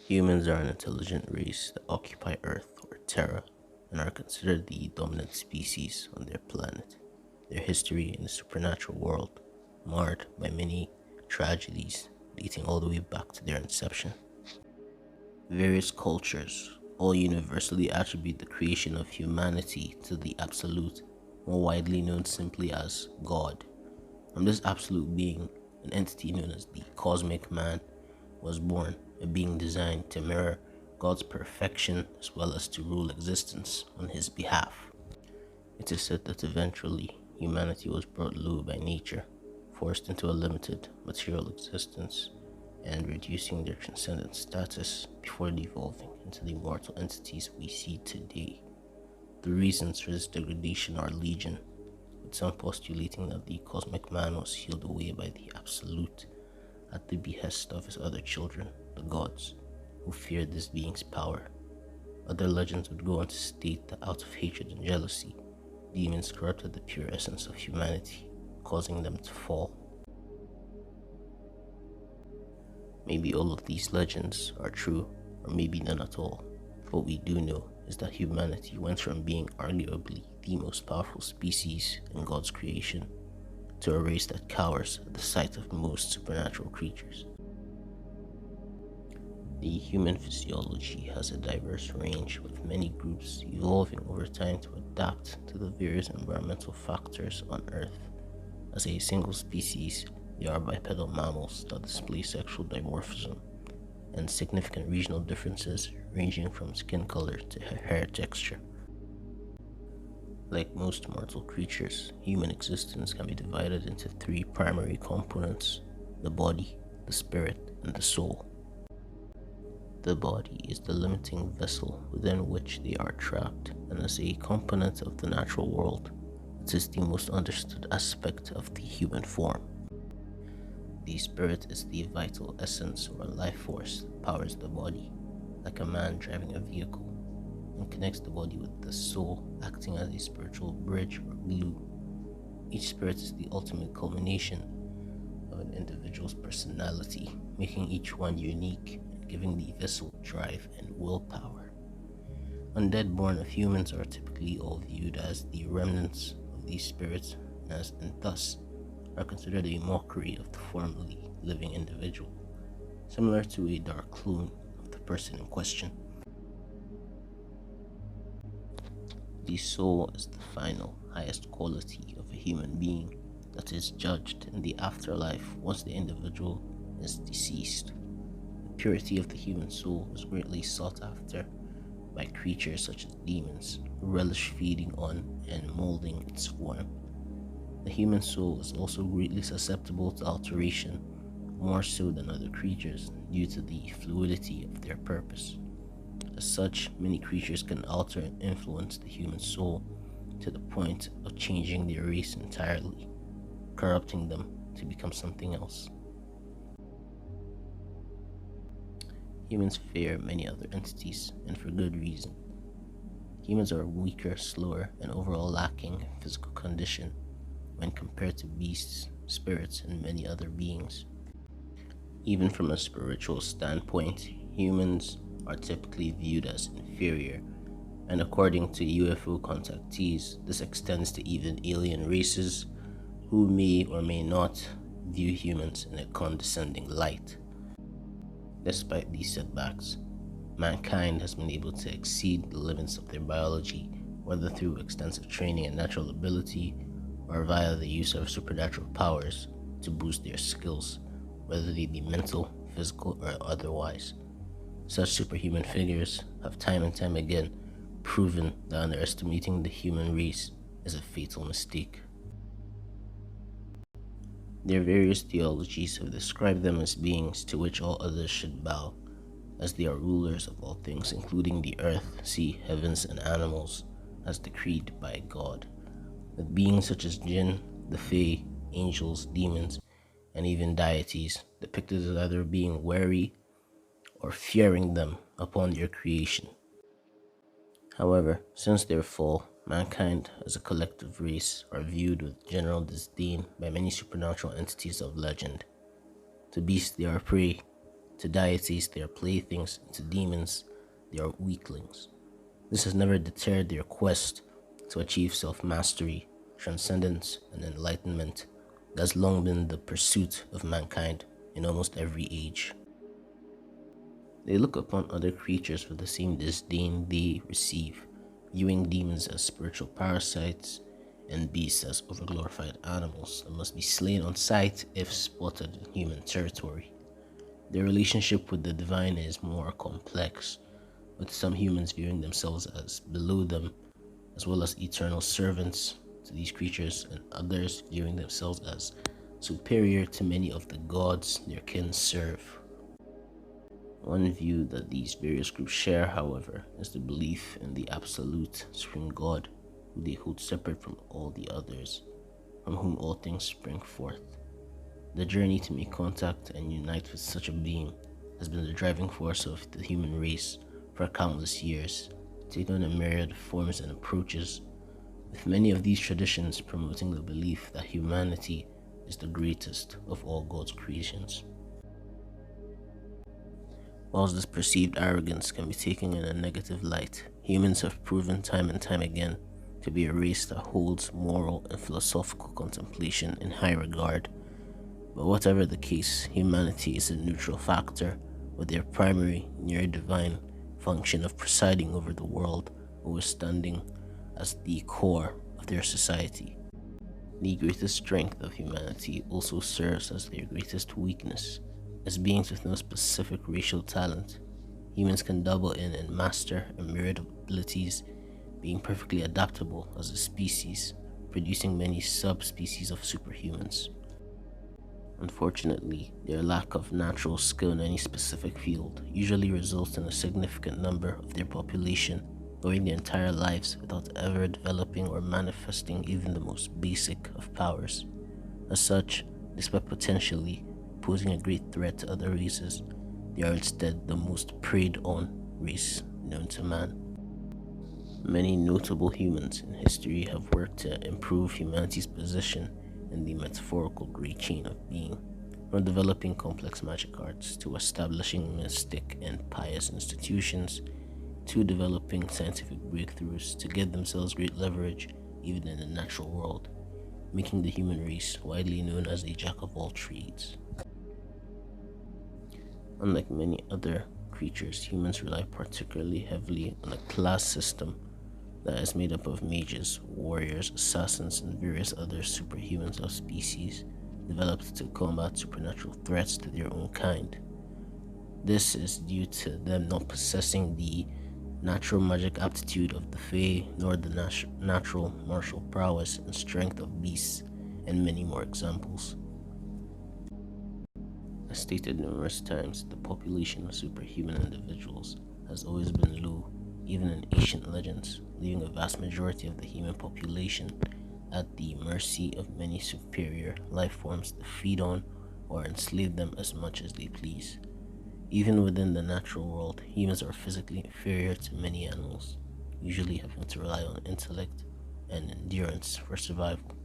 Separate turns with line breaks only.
Humans are an intelligent race that occupy Earth or Terra and are considered the dominant species on their planet. Their history in the supernatural world marred by many tragedies dating all the way back to their inception. Various cultures all universally attribute the creation of humanity to the Absolute, more widely known simply as God. From this absolute being, an entity known as the Cosmic Man was born, a being designed to mirror God's perfection as well as to rule existence on his behalf. It is said that eventually humanity was brought low by nature, forced into a limited material existence, and reducing their transcendent status before devolving into the mortal entities we see today. The reasons for this degradation are legion, with some postulating that the Cosmic Man was sealed away by the Absolute at the behest of his other children, the gods, who feared this being's power. Other legends would go on to state that out of hatred and jealousy, demons corrupted the pure essence of humanity, causing them to fall. Maybe all of these legends are true, or maybe none at all. What we do know is that humanity went from being arguably the most powerful species in God's creation to a race that cowers at the sight of most supernatural creatures. The human physiology has a diverse range, with many groups evolving over time to adapt to the various environmental factors on Earth. As a single species, they are bipedal mammals that display sexual dimorphism and significant regional differences ranging from skin color to hair texture. Like most mortal creatures, human existence can be divided into three primary components: the body, the spirit, and the soul. The body is the limiting vessel within which they are trapped, and as a component of the natural world, it is the most understood aspect of the human form. The spirit is the vital essence or life force that powers the body, like a man driving a vehicle, and connects the body with the soul, acting as a spiritual bridge or glue. Each spirit is the ultimate culmination of an individual's personality, making each one unique and giving the vessel drive and willpower. Undead born of humans are typically all viewed as the remnants of these spirits, and thus are considered a mockery of the formerly living individual, similar to a dark clone of the person in question. The soul is the final, highest quality of a human being that is judged in the afterlife once the individual is deceased. The purity of the human soul is greatly sought after by creatures such as demons, who relish feeding on and molding its form. The human soul is also greatly susceptible to alteration, more so than other creatures due to the fluidity of their purpose. As such, many creatures can alter and influence the human soul to the point of changing their race entirely, corrupting them to become something else. Humans fear many other entities, and for good reason. Humans are weaker, slower, and overall lacking physical condition when compared to beasts, spirits, and many other beings. Even from a spiritual standpoint, humans are typically viewed as inferior, and according to UFO contactees, this extends to even alien races who may or may not view humans in a condescending light. Despite these setbacks, mankind has been able to exceed the limits of their biology, whether through extensive training and natural ability, or via the use of supernatural powers to boost their skills, whether they be mental, physical, or otherwise. Such superhuman figures have time and time again proven that underestimating the human race is a fatal mistake. Their various theologies have described them as beings to which all others should bow, as they are rulers of all things, including the earth, sea, heavens, and animals, as decreed by God. With beings such as jinn, the fae, angels, demons, and even deities depicted as either being wary or fearing them upon their creation. However, since their fall, mankind as a collective race are viewed with general disdain by many supernatural entities of legend. To beasts they are prey, To deities, they are playthings, and to demons, they are weaklings. This has never deterred their quest to achieve self mastery, transcendence, and enlightenment. It has long been the pursuit of mankind in almost every age. They look upon other creatures with the same disdain they receive, viewing demons as spiritual parasites and beasts as overglorified animals that must be slain on sight if spotted in human territory. Their relationship with the divine is more complex, with some humans viewing themselves as below them, as well as eternal servants to these creatures, and others viewing themselves as superior to many of the gods their kin serve. One view that these various groups share, however, is the belief in the absolute supreme God, who they hold separate from all the others, from whom all things spring forth. The journey to make contact and unite with such a being has been the driving force of the human race for countless years, taking on a myriad of forms and approaches, with many of these traditions promoting the belief that humanity is the greatest of all God's creations. Whilst this perceived arrogance can be taken in a negative light, humans have proven time and time again to be a race that holds moral and philosophical contemplation in high regard. But whatever the case, humanity is a neutral factor, with their primary, near-divine function of presiding over the world, always standing as the core of their society. The greatest strength of humanity also serves as their greatest weakness. As beings with no specific racial talent, humans can double in and master a myriad of abilities, being perfectly adaptable as a species, producing many subspecies of superhumans. Unfortunately, their lack of natural skill in any specific field usually results in a significant number of their population going their entire lives without ever developing or manifesting even the most basic of powers. As such, despite potentially posing a great threat to other races, they are instead the most preyed on race known to man. Many notable humans in history have worked to improve humanity's position in the metaphorical great chain of being, from developing complex magic arts to establishing mystic and pious institutions, to developing scientific breakthroughs to give themselves great leverage even in the natural world, making the human race widely known as a jack of all trades. Unlike many other creatures, humans rely particularly heavily on a class system that is made up of mages, warriors, assassins, and various other superhumans of species developed to combat supernatural threats to their own kind. This is due to them not possessing the natural magic aptitude of the Fae, nor the natural martial prowess and strength of beasts, and many more examples. As stated numerous times, the population of superhuman individuals has always been low, even in ancient legends, leaving a vast majority of the human population at the mercy of many superior life forms to feed on or enslave them as much as they please. Even within the natural world, humans are physically inferior to many animals, usually having to rely on intellect and endurance for survival.